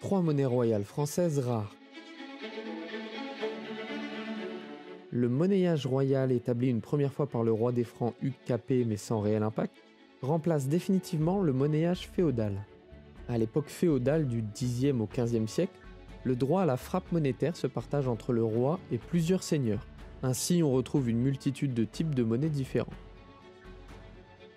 3 monnaies royales françaises rares. Le monnayage royal, établi une première fois par le roi des Francs Hugues Capet mais sans réel impact, remplace définitivement le monnayage féodal. À l'époque féodale du Xe au XVe siècle, le droit à la frappe monétaire se partage entre le roi et plusieurs seigneurs. Ainsi, on retrouve une multitude de types de monnaies différents.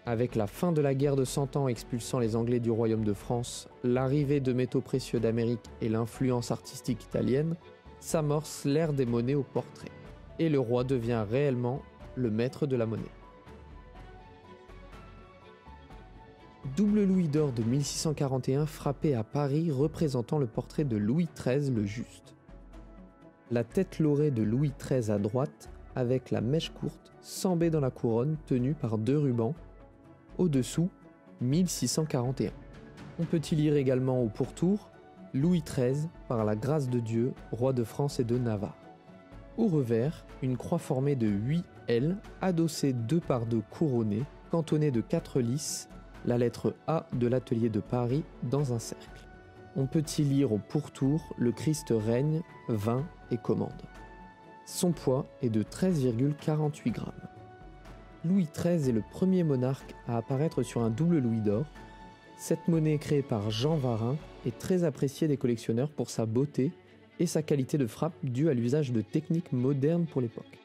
Avec la fin de la guerre de 100 ans expulsant les Anglais du royaume de France, l'arrivée de métaux précieux d'Amérique et l'influence artistique italienne, s'amorce l'ère des monnaies au portrait. Et le roi devient réellement le maître de la monnaie. Double louis d'or de 1641 frappé à Paris représentant le portrait de Louis XIII le Juste. La tête laurée de Louis XIII à droite avec la mèche courte sambée dans la couronne tenue par 2 rubans. Au-dessous, 1641. On peut y lire également au pourtour Louis XIII par la grâce de Dieu, roi de France et de Navarre. Au revers, une croix formée de 8 L, adossée 2 par 2 couronnées, cantonnée de 4 lisses, la lettre A de l'atelier de Paris dans un cercle. On peut y lire au pourtour le Christ règne, vint et commande. Son poids est de 13,48 grammes. Louis XIII est le premier monarque à apparaître sur un double louis d'or. Cette monnaie créée par Jean Varin est très appréciée des collectionneurs pour sa beauté et sa qualité de frappe due à l'usage de techniques modernes pour l'époque.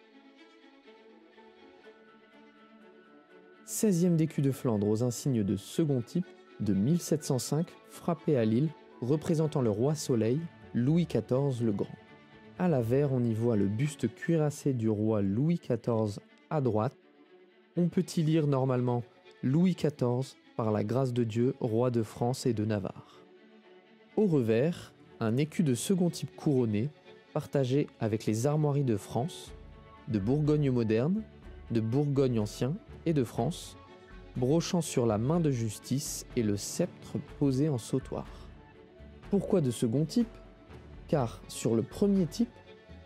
16e d'écu de Flandre aux insignes de second type de 1705 frappé à Lille représentant le roi Soleil, Louis XIV le Grand. À l'avers, on y voit le buste cuirassé du roi Louis XIV à droite. On peut y lire normalement Louis XIV par la grâce de Dieu, roi de France et de Navarre. Au revers, un écu de second type couronné, partagé avec les armoiries de France, de Bourgogne moderne, de Bourgogne ancien et de France, brochant sur la main de justice et le sceptre posé en sautoir. Pourquoi de second type ? Car sur le premier type,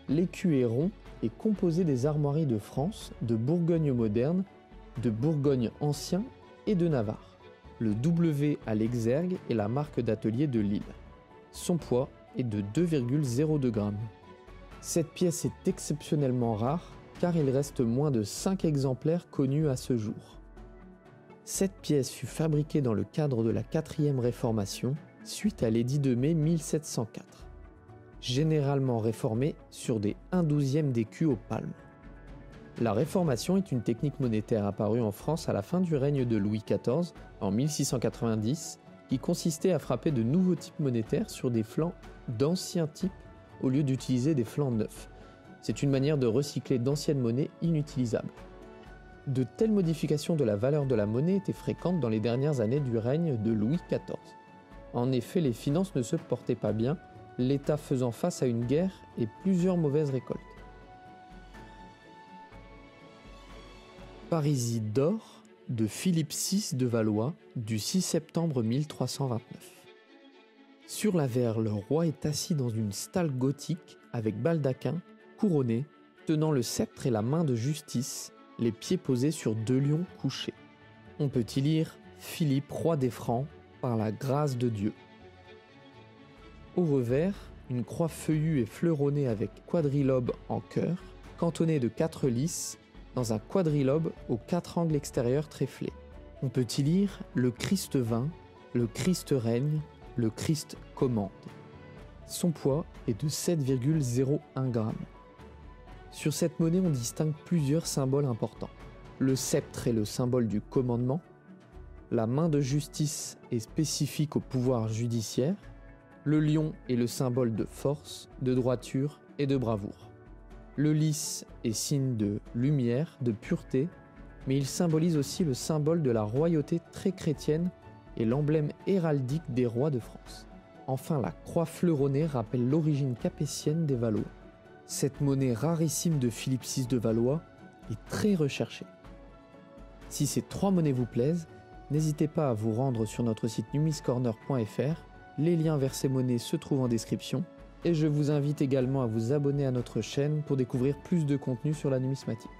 l'écu est rond et composé des armoiries de France, de Bourgogne moderne, de Bourgogne ancien et de Navarre. Le W à l'exergue est la marque d'atelier de Lille. Son poids est de 2,02 grammes. Cette pièce est exceptionnellement rare car il reste moins de 5 exemplaires connus à ce jour. Cette pièce fut fabriquée dans le cadre de la 4e Réformation suite à l'édit de mai 1704. Généralement réformée sur des 1/12e d'écu aux palmes. La Réformation est une technique monétaire apparue en France à la fin du règne de Louis XIV en 1690 qui consistait à frapper de nouveaux types monétaires sur des flancs d'anciens types au lieu d'utiliser des flancs neufs. C'est une manière de recycler d'anciennes monnaies inutilisables. De telles modifications de la valeur de la monnaie étaient fréquentes dans les dernières années du règne de Louis XIV. En effet, les finances ne se portaient pas bien, l'État faisant face à une guerre et plusieurs mauvaises récoltes. Parisis d'or de Philippe VI de Valois du 6 septembre 1329. Sur l'avers, le roi est assis dans une stalle gothique avec baldaquin, couronné, tenant le sceptre et la main de justice, les pieds posés sur 2 lions couchés. On peut y lire Philippe, roi des Francs, par la grâce de Dieu. Au revers, une croix feuillue et fleuronnée avec quadrilobe en cœur, cantonnée de 4 lisses, dans un quadrilobe aux 4 angles extérieurs tréflés. On peut y lire le Christ vint, le Christ règne, le Christ commande. Son poids est de 7,01 grammes. Sur cette monnaie, on distingue plusieurs symboles importants. Le sceptre est le symbole du commandement. La main de justice est spécifique au pouvoir judiciaire. Le lion est le symbole de force, de droiture et de bravoure. Le lys est signe de lumière, de pureté, mais il symbolise aussi le symbole de la royauté très chrétienne et l'emblème héraldique des rois de France. Enfin, la croix fleuronnée rappelle l'origine capétienne des Valois. Cette monnaie rarissime de Philippe VI de Valois est très recherchée. Si ces 3 monnaies vous plaisent, n'hésitez pas à vous rendre sur notre site numiscorner.fr. Les liens vers ces monnaies se trouvent en description. Et je vous invite également à vous abonner à notre chaîne pour découvrir plus de contenu sur la numismatique.